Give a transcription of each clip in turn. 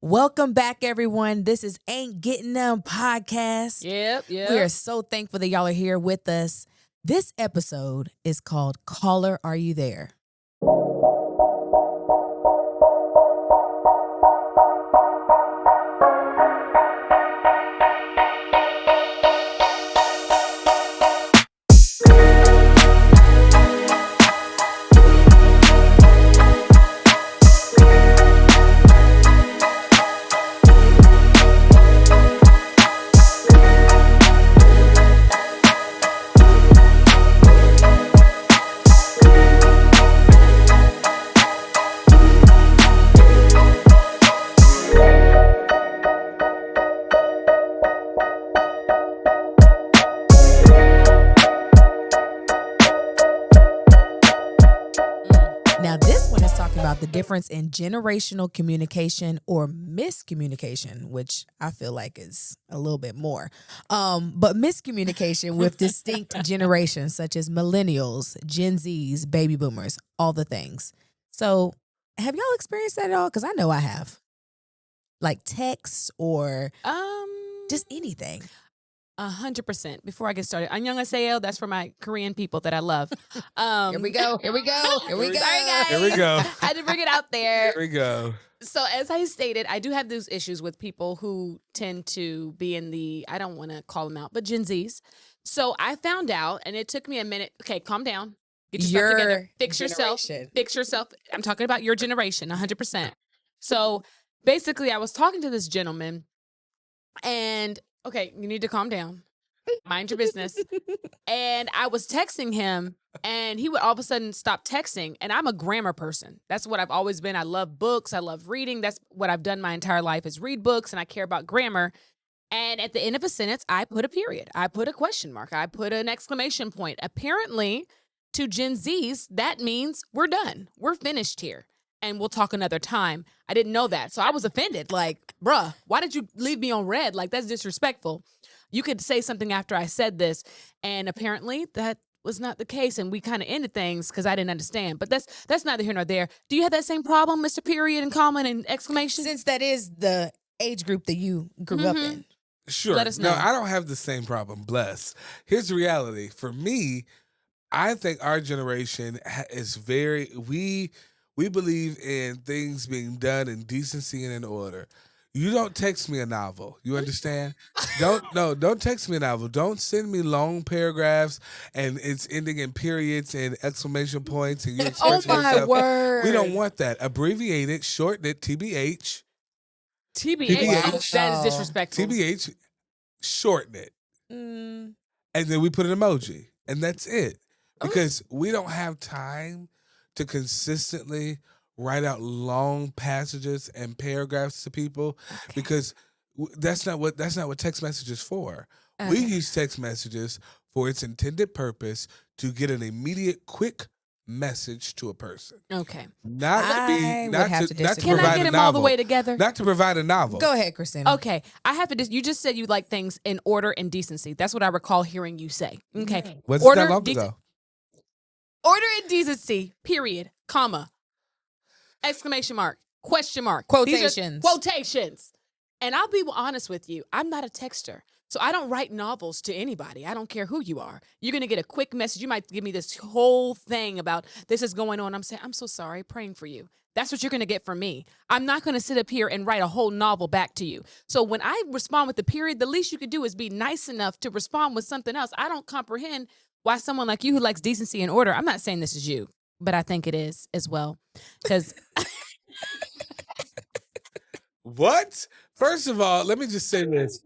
Welcome back, everyone. This is Ain't Gettin None Podcast. Yep. We are so thankful that y'all are here with us. This episode is called Caller, Are You There? Now, this one is talking about the difference in generational communication or miscommunication, which I feel like is a little bit more. But miscommunication with distinct generations such as millennials, Gen Zs, baby boomers, all the things. So have y'all experienced that at all? Because I know I have. Like texts or just anything. 100%. Before I get started, annyeonghaseyo. That's for my Korean people that I love. Here we go. Sorry, guys. Here we go. I had to bring it out there. Here we go. So as I stated, I do have those issues with people who tend to be in the, I don't want to call them out, but Gen Zs. So I found out, and it took me a minute. Okay, calm down. Get your stuff together. Fix yourself. Fix yourself. I'm talking about your generation, 100%. So basically, I was talking to this gentleman, and okay, you need to calm down. Mind your business. And I was texting him, and he would all of a sudden stop texting. And I'm a grammar person. That's what I've always been. I love books. I love reading. That's what I've done my entire life is read books, and I care about grammar. And at the end of a sentence, I put a period. I put a question mark. I put an exclamation point. Apparently, to Gen Zs, that means we're done. We're finished here. And we'll talk another time. I didn't know that. So I was offended. Like, bruh, why did you leave me on red? Like, that's disrespectful. You could say something after I said this. And apparently that was not the case. And we kind of ended things because I didn't understand. But that's neither here nor there. Do you have that same problem, Mr. Period and comma and exclamation? Since that is the age group that you grew up in. Sure. Let us know. No, I don't have the same problem. Bless. Here's the reality. For me, I think our generation is we believe in things being done in decency and in order. You don't text me a novel. You understand? Don't text me a novel. Don't send me long paragraphs and it's ending in periods and exclamation points and you expressing Oh my yourself. word. We don't want that. Abbreviate it, shorten it, TBH. TBH. That is disrespectful. TBH, shorten it. Mm. And then we put an emoji. And that's it. Because we don't have time to consistently write out long passages and paragraphs to people because that's not what text message is for. Okay. We use text messages for its intended purpose to get an immediate, quick message to a person. Okay. Not I would have to not to disagree. Can provide I get a them all the novel. way together? Not to provide a novel. Go ahead, Christina. Okay. I have to you just said you like things in order and decency. That's what I recall hearing you say. Okay. Was it Order, that long ago? Order and decency, period, comma, exclamation mark, question mark. Quotations. These are quotations. And I'll be honest with you, I'm not a texter. So I don't write novels to anybody. I don't care who you are. You're going to get a quick message. You might give me this whole thing about this is going on. I'm saying, I'm so sorry, praying for you. That's what you're going to get from me. I'm not going to sit up here and write a whole novel back to you. So when I respond with the period, the least you could do is be nice enough to respond with something else. I don't comprehend why someone like you who likes decency and order, I'm not saying this is you, but I think it is as well. Because What? First of all, let me just say this.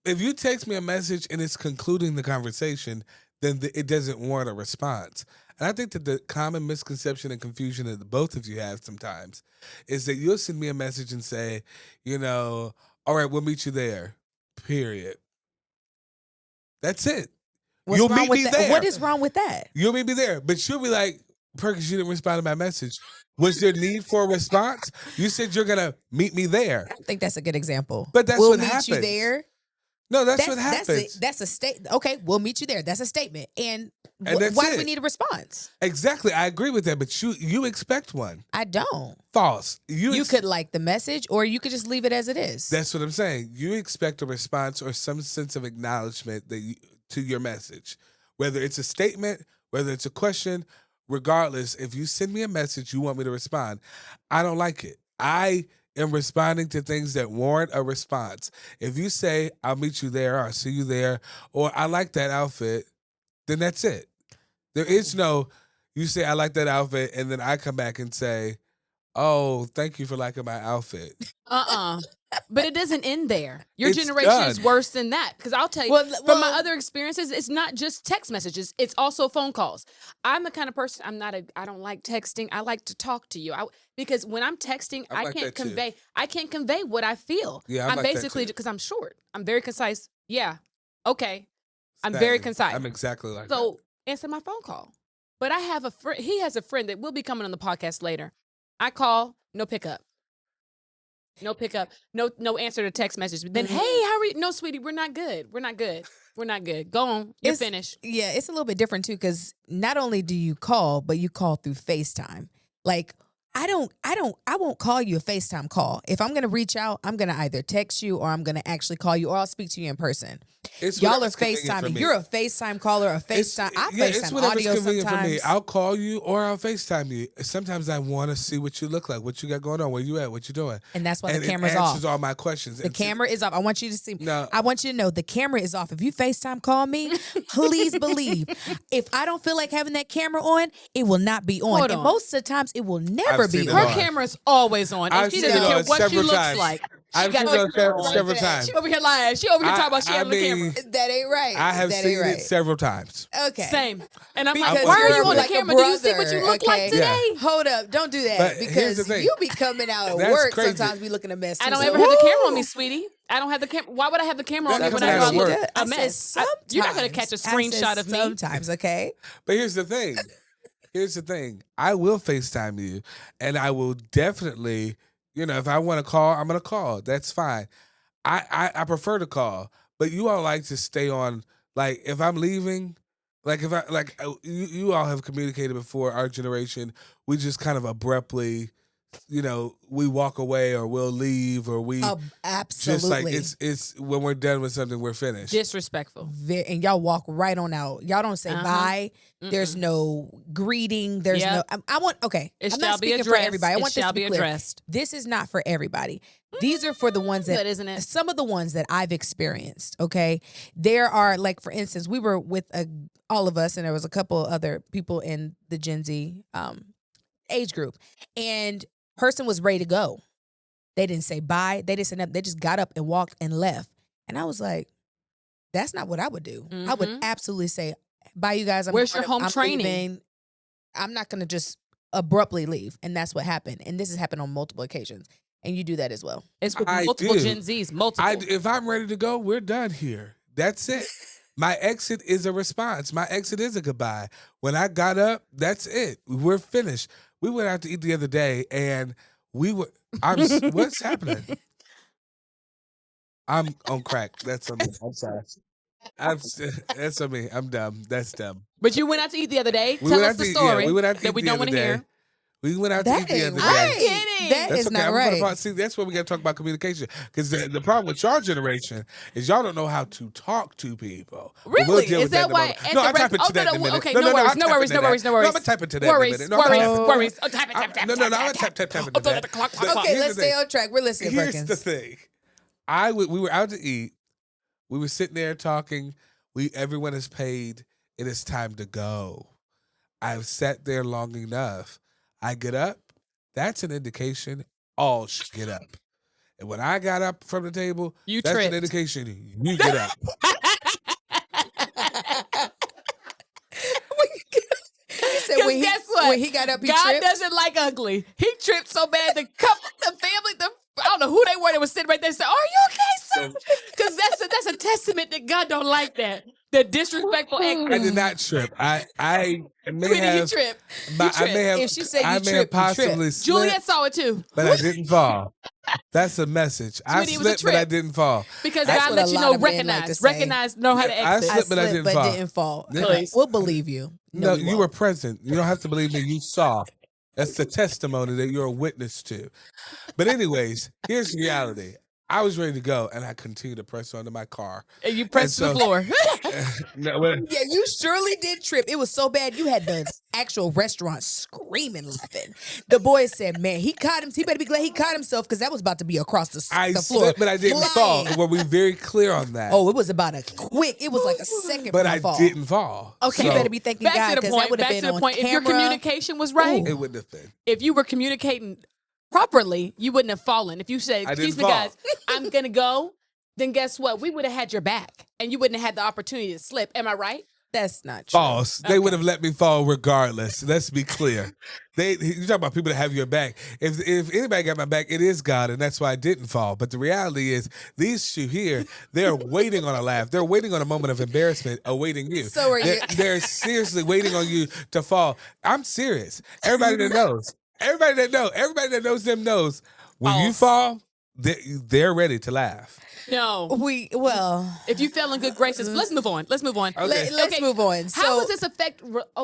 If you text me a message and it's concluding the conversation, then it doesn't warrant a response. And I think that the common misconception and confusion that both of you have sometimes is that you'll send me a message and say, all right, we'll meet you there, period. That's it. You'll meet me there. What is wrong with that? You'll meet me there. But you'll be like, Perkins, you didn't respond to my message. Was there need for a response? You said you're going to meet me there. I think that's a good example. But that's we'll what meet happens. you there. No, that's what happens. That's a state. Okay, we'll meet you there. That's a statement. And that's why do it. we need a response? Exactly. I agree with that, but you expect one. I don't. False. You could like the message, or you could just leave it as it is. That's what I'm saying. You expect a response or some sense of acknowledgement to your message. Whether it's a statement, whether it's a question, regardless, if you send me a message, you want me to respond. I don't like it. I am responding to things that warrant a response. If you say, I'll meet you there, or I'll see you there, or I like that outfit, then that's it. There is no, you say, I like that outfit, and then I come back and say, oh, thank you for liking my outfit. But it doesn't end there. Your It's generation done. is worse than that. Because I'll tell you, from my other experiences, it's not just text messages. It's also phone calls. I'm the kind of person, I don't like texting. I like to talk to you. Because when I'm texting, I can't convey what I feel. Yeah, I'm like that basically, too. because I'm short. I'm very concise. Yeah. Okay. I'm very concise. I'm exactly like that. So answer my phone call. But I have a friend, he has a friend that will be coming on the podcast later. I call, no pickup. No pickup, no answer to text message. But then, hey, how are you? No, sweetie, we're not good. We're not good. Go on, you're finished. Yeah, it's a little bit different too, because not only do you call, but you call through FaceTime. Like, I won't call you a FaceTime call. If I'm gonna reach out, I'm gonna either text you or I'm gonna actually call you or I'll speak to you in person. Y'all are FaceTiming. You're a FaceTime caller, a FaceTime. I FaceTime audio sometimes. For me. I'll call you or I'll FaceTime you. Sometimes I want to see what you look like, what you got going on, where you at, what you doing. And that's why the camera's off. It answers all my questions. The camera is off. I want you to see. No. I want you to know the camera is off. If you FaceTime call me, please believe. If I don't feel like having that camera on, it will not be on. And most of the times, it will never be on. Her camera's always on. And she doesn't care what she looks like. I've seen it several times. She over here lying. She over here talking about she having the camera. That ain't right. I have seen it several times. Okay. Same. And I'm because like, why are you on the like camera? Do you see what you look like today? Yeah. Hold up. Don't do that. But because you be coming out of work. Crazy. Sometimes we looking a mess. I don't ever have the camera on me, sweetie. I don't have the camera. Why would I have the camera on me when I go look a mess? You're not going to catch a screenshot of me. Sometimes, okay? But here's the thing. I will FaceTime you, and I will definitely, if I want to call, I'm going to call. That's fine. I prefer to call, but you all like to stay on, like, if I'm leaving, like, if I, like, you all have communicated before, our generation, we just kind of abruptly, we walk away or we'll leave or we absolutely just like it's when we're done with something, we're finished. Disrespectful. And y'all walk right on out. Y'all don't say bye. There's no greeting. There's no. I want. Okay, it I'm shall not be speaking addressed. for everybody. I want this to be clear. Addressed. This is not for everybody. These are for the ones that isn't it? Some of the ones that I've experienced. Okay, there are, like, for instance, we were with all of us, and there was a couple other people in the Gen Z age group, and person was ready to go. They didn't say bye. They didn't say nothing. They just got up and walked and left. And I was like, that's not what I would do. I would absolutely say, bye, you guys. Where's your home training? Leaving. I'm not going to just abruptly leave. And that's what happened. And this has happened on multiple occasions. And you do that as well. It's with multiple Gen Zs. Multiple. If I'm ready to go, we're done here. That's it. My exit is a response. My exit is a goodbye. When I got up, that's it. We're finished. We went out to eat the other day, and what's happening? I'm on crack. That's on me. I'm sorry. That's on me. I'm dumb. That's dumb. But you went out to eat the other day. Tell us the story that we don't want to hear. We went out to eat the other day. I'm kidding. That's okay. Not right. See, that's where we got to talk about communication. Because the problem with your generation is y'all don't know how to talk to people. Really? Is that why? No, I'll type into that in a minute. Okay, no worries. No, I'm going to type into that in a minute. Worries. Oh, type it. No, I'm going to type into that. Okay, let's stay on track. We're listening, Perkins. Here's the thing. We were out to eat. We were sitting there talking. Everyone is paid. It is time to go. I've sat there long enough. I get up. That's an indication all should get up. And when I got up from the table, that's an indication you get up. Guess what? When he got up, God tripped. Doesn't like ugly. He tripped so bad the family, I don't know who they were that was sitting right there and said, "Are you okay, son?" Because that's a testament that God don't like that. The disrespectful act. I did not trip. I may have tripped. I may have. If she said I you may have tripped, possibly slipped, Juliet saw it too. but I didn't fall. That's a message. I Sweetie, it was a slipped, but I trip. didn't fall. Because That's God what let a you lot know, of men like to say. recognize, know how to I exit. slipped, but I didn't fall. Yeah. Please. We'll believe you. No, we you won't. were present. You don't have to believe me. You saw. That's the testimony that you're a witness to. But anyways, here's the reality. I was ready to go, and I continued to press onto my car. And you pressed to the so- floor. No, well, Yeah, you surely did trip. It was so bad you had the actual restaurant screaming, laughing. The boys said, "Man, he caught him. He better be glad he caught himself because that was about to be across the I floor." slipped, but I didn't fall. Flying. Were we very clear on that? Oh, it was about a quick. It was like a second. but from a I fall. didn't fall. Okay, So you better be thanking Back God to the because that point. would have Back been to the on point. If your camera. communication was right, It wouldn't have been. if you were communicating properly, you wouldn't have fallen. If you said, I "Excuse didn't me, fall. guys, I'm gonna go," then guess what? We would have had your back, and you wouldn't have had the opportunity to slip. Am I right? That's not true. False. They would have let me fall regardless. Let's be clear. You talk about people that have your back. If anybody got my back, it is God, and that's why I didn't fall. But the reality is, these two here, they're waiting on a laugh. They're waiting on a moment of embarrassment, awaiting you. So are you. They're seriously waiting on you to fall. I'm serious. Everybody that knows, everybody that knows them knows when you fall, they're ready to laugh. No. Well, If you fell in good graces, let's move on. Let's move on. Okay. let's move on. So, How does this affect?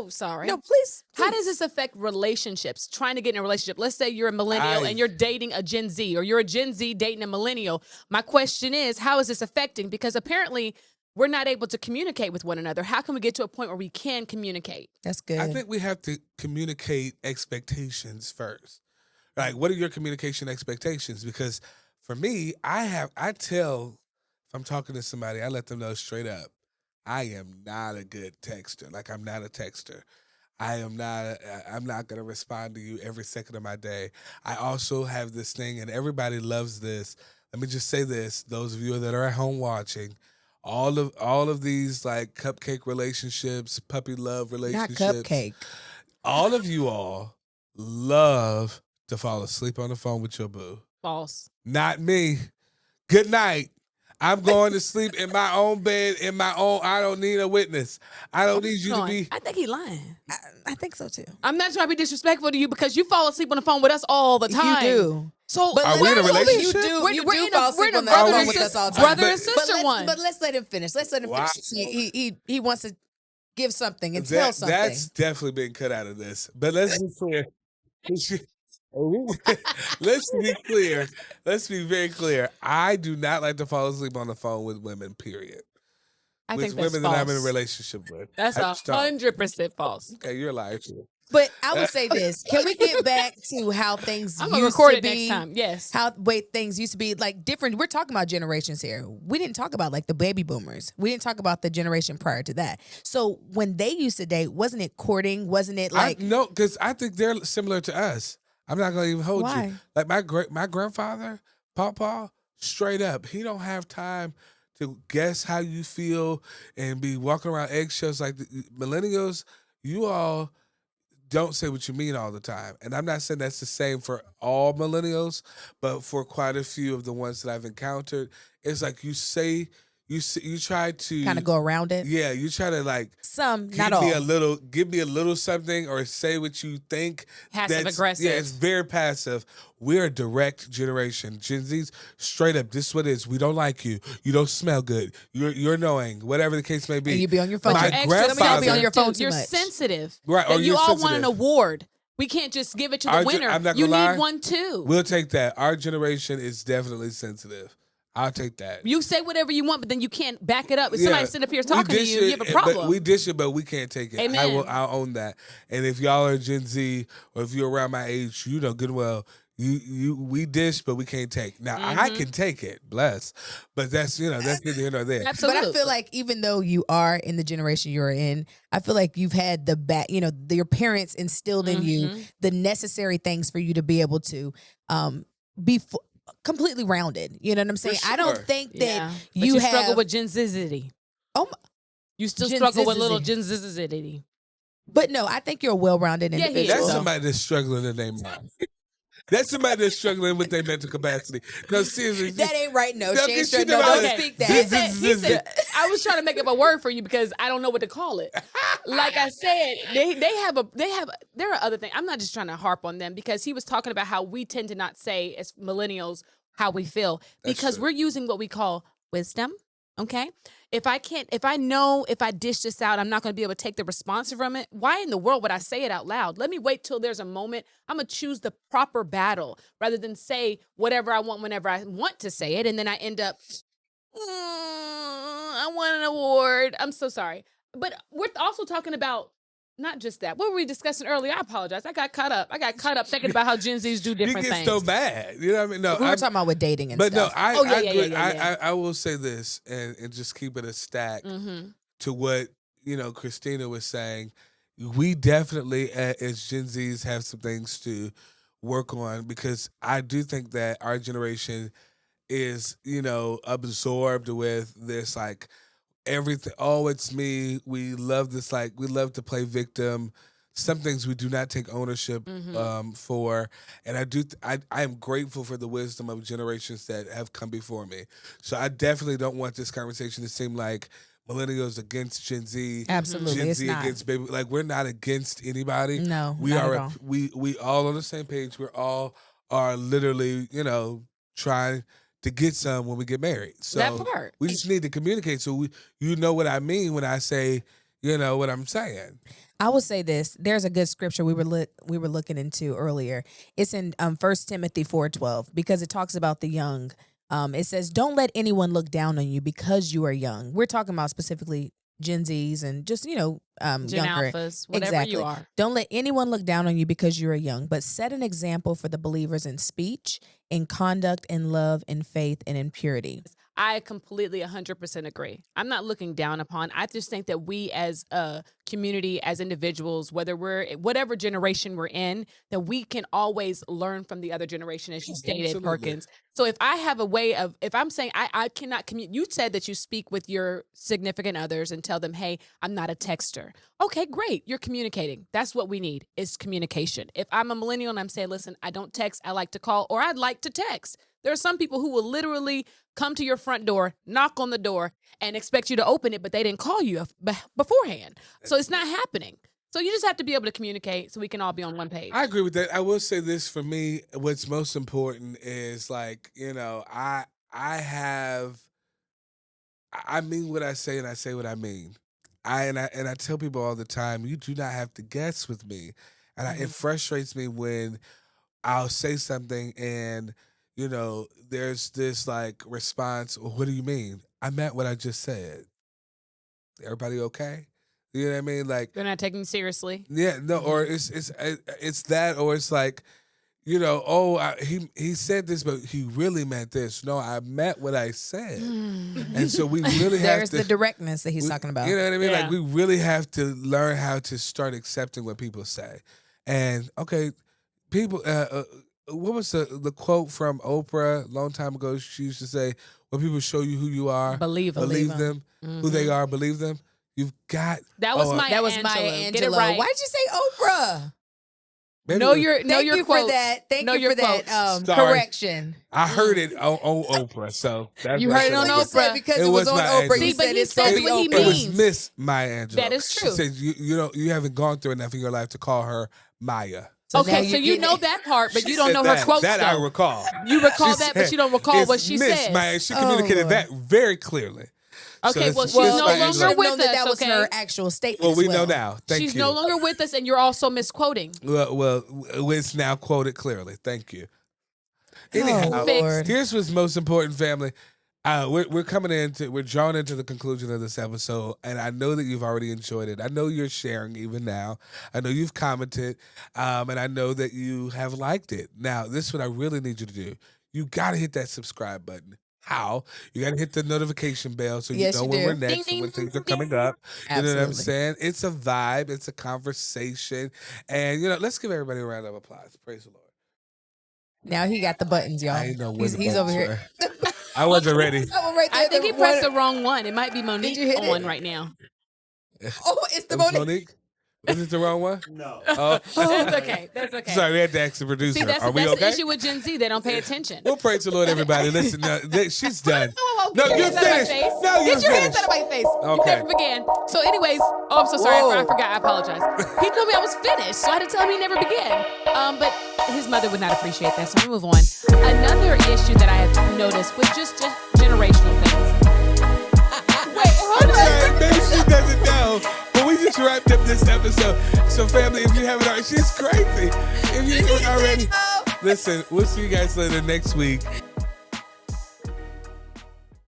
Sorry. No, please. How does this affect relationships? Trying to get in a relationship. Let's say you're a millennial and you're dating a Gen Z, or you're a Gen Z dating a millennial. My question is, how is this affecting? Because apparently we're not able to communicate with one another. How can we get to a point where we can communicate? That's good. I think we have to communicate expectations first. Like, what are your communication expectations? Because for me, I tell, if I'm talking to somebody, I let them know straight up, I am not a good texter. Like, I'm not a texter. I'm not going to respond to you every second of my day. I also have this thing, and everybody loves this. Let me just say this. Those of you that are at home watching, all of these like cupcake relationships, puppy love relationships. Not cupcake. All of you all love to fall asleep on the phone with your boo. False. Not me. Good night. I'm going to sleep in my own bed, I don't need a witness. I don't need you to be. I think he's lying. I think so too. I'm not trying to be disrespectful to you because you fall asleep on the phone with us all the time. You do. So But Are we in a relationship? You do. We're You in do a- fall we're asleep in a on the brother phone and with us all the sister- time. brother and sister one. But let's let him finish. Let's let him Wow. finish. He wants to give something and tell something. That's definitely been cut out of this. But let's be clear. Let's be clear. Let's be very clear. I do not like to fall asleep on the phone with women, period. I With think that's women false. that I'm in a relationship with. That's I just don't. 100% false. Okay, you're a liar too. But I would say this: can we get back to how things I'm gonna used record to it be? next time. Yes. How things used to be like different. We're talking about generations here. We didn't talk about like the baby boomers. We didn't talk about the generation prior to that. So when they used to date, wasn't it courting? Wasn't it like No, because I think they're similar to us. I'm not gonna even hold Why? you. Like my grandfather, Papa, straight up, he don't have time to guess how you feel and be walking around eggshells like the millennials. You all don't say what you mean all the time. And I'm not saying that's the same for all millennials, but for quite a few of the ones that I've encountered, it's like you try to kind of go around it? Yeah, you try to like Some, give not all. give me a little something or say what you think. Passive aggressive. Yeah, it's very passive. We're a direct generation. Gen Z's straight up, this is what it is. We don't like you. You don't smell good. You're annoying. Whatever the case may be. And you be on your phone. My You're extra grandfather- sensitive. Be on your phone too You're much. sensitive. Right, or And you you're all want sensitive. an award. We can't just give it to the Our winner. I'm not You gonna lie. need one too. We'll take that. Our generation is definitely sensitive. I'll take that. You say whatever you want, but then you can't back it up. If Yeah. somebody sitting up here We talking to dish you, you it, have a but problem. we dish it, but we can't take it. Amen. I'll own that. And if y'all are Gen Z or if you're around my age, you know good and well. We dish, but we can't take. Now I can take it, bless, but that's that's neither here nor there. Absolutely. But I feel like even though you are in the generation you're in, I feel like you've had the your parents instilled in you the necessary things for you to be able to be completely rounded. You know what I'm saying? I don't sure. think that Yeah. But you have struggle with genzizity. Oh, You still Gen struggle with little Zizzy. genzizity. but no, I think you're a well-rounded Yeah, he individual. That's So- somebody that's struggling in their mind. That's somebody that's struggling with their mental capacity. No, seriously. That ain't right. No, No, she ain't she struggling. No, never- don't Okay. speak that. He said, I was trying to make up a word for you because I don't know what to call it. Like I said, there are other things. I'm not just trying to harp on them because he was talking about how we tend to not say as millennials how we feel because true. we're using what we call wisdom. Okay. If I dish this out, I'm not going to be able to take the response from it. Why in the world would I say it out loud? Let me wait till there's a moment. I'm going to choose the proper battle rather than say whatever I want whenever I want to say it. And then I end up, I want an award. I'm so sorry. But we're also talking about not just that. What were we discussing earlier? I apologize. I got caught up thinking about how Gen Zs do different You get things. so mad. You know what I mean? No, We were talking about with dating and but stuff. no, I agree. Yeah. I will say this and just keep it a stack to what Christina was saying. We definitely as Gen Zs have some things to work on because I do think that our generation is absorbed with this like everything. Oh, it's me. We love this. Like we love to play victim. Some things we do not take ownership for, and I am grateful for the wisdom of generations that have come before me. So I definitely don't want this conversation to seem like millennials against Gen Z, Absolutely, Gen it's Z not. against baby. Like we're not against anybody. No, we not are. at all. We all on the same page. We're all are literally trying to get some when we get married. So That part. we just need to communicate so you know what I mean when I say what I'm saying. I will say this. There's a good scripture we were looking into earlier. It's in 1 Timothy 4:12 because it talks about the young. It says, "Don't let anyone look down on you because you are young." We're talking about specifically Gen Zs and just Gen younger. Alphas, whatever Exactly. you are. Don't let anyone look down on you because you are young, but set an example for the believers in speech, in conduct, in love, in faith, and in purity. I completely 100% agree. I'm not looking down upon. I just think that we as a community, as individuals, whether we're whatever generation we're in, that we can always learn from the other generation, as you stated, Absolutely. Perkins. So if I have a way of, if I'm saying I cannot communicate, you said that you speak with your significant others and tell them, hey, I'm not a texter. Okay, great. You're communicating. That's what we need is communication. If I'm a millennial and I'm saying, listen, I don't text, I like to call, or I'd like to text. There are some people who will literally come to your front door, knock on the door, and expect you to open it, but they didn't call you beforehand. So it's not happening. So you just have to be able to communicate so we can all be on one page. I agree with that. I will say this for me, what's most important is like, I mean what I say and I say what I mean. I tell people all the time, you do not have to guess with me. And it frustrates me when I'll say something and there's this like response, well, what do you mean? I meant what I just said. Everybody okay? You know what I mean? Like They're not taking it seriously. yeah, no, or it's that, or it's like, he said this, but he really meant this. No, I meant what I said, and so we really have There's to. the directness that he's talking about. You know what I mean? Yeah. Like we really have to learn how to start accepting what people say, and okay, people. What was the quote from Oprah a long time ago? She used to say, "When people show you who you are, Believe 'em. believe them. Who they are, believe them." You've got That was Maya That was Angelou. Maya Get it Angelou. right. Why'd you say Oprah? maybe Know it was- your Thank you quotes. for that. Thank Know you your for that quotes. Sorry. correction. I heard it on Oprah, so that's You what I heard it said. on So you said Oprah. because It it was was on Maya Oprah. Angelou. You See, but said he it's gonna says be what he Oprah. It was means. Miss Maya Angelou. That is true. She said you haven't gone through enough in your life to call her Maya. So now Okay, so you get know it. that part, but She you don't said know that. her quotes. That I though. recall. You recall She that, but said, you don't recall "It's what she Miss says. Maya. She Oh, communicated Lord. that very clearly. Okay, well, it's she's Miss no Maya longer Angelou. should with know that us, that was okay? her actual statement. Well, as we know now. Thank She's you. no longer with us, and you're also misquoting. Well, it's now quoted clearly. Thank you. Oh, Anyhow, Lord. here's what's most important, family. We're drawn into the conclusion of this episode, and I know that you've already enjoyed it. I know you're sharing even now. I know you've commented, and I know that you have liked it. Now, this is what I really need you to do. You got to hit that subscribe button. How? You got to hit the notification bell so Yes, you know you when do. we're next Ding, and when ding, things are ding, coming up. You know what I'm Absolutely. saying? It's a vibe. It's a conversation. And, let's give everybody a round of applause. Praise the Lord. Now he got the buttons, y'all. I didn't know where the He's over buttons here. were. I wasn't ready. That one right there. I think he the pressed the one- wrong one. It might be Monique you hit it? on right now. Oh, it's the It was Monique. Monique? Is it the wrong one? No. Oh. That's okay. That's okay. Sorry, we had to ask the producer. See, that's Are we the okay? issue with Gen Z. They don't pay attention. We'll praise the Lord, everybody. Listen, she's done. Get No, your you're hands out of my finished. face. No, you're Get your hands finished. out of my face. You Okay. never began. So, anyways, I'm so sorry. Whoa. I forgot. I apologize. He told me I was finished, so I had to tell him he never began. But his mother would not appreciate that, so I'm gonna move on. Another issue that I have noticed with just generational things. Wait, hold on. Sorry, maybe she doesn't know, but we just wrapped up this episode. So, family, if you haven't already, she's crazy. If you haven't already, listen, we'll see you guys later next week.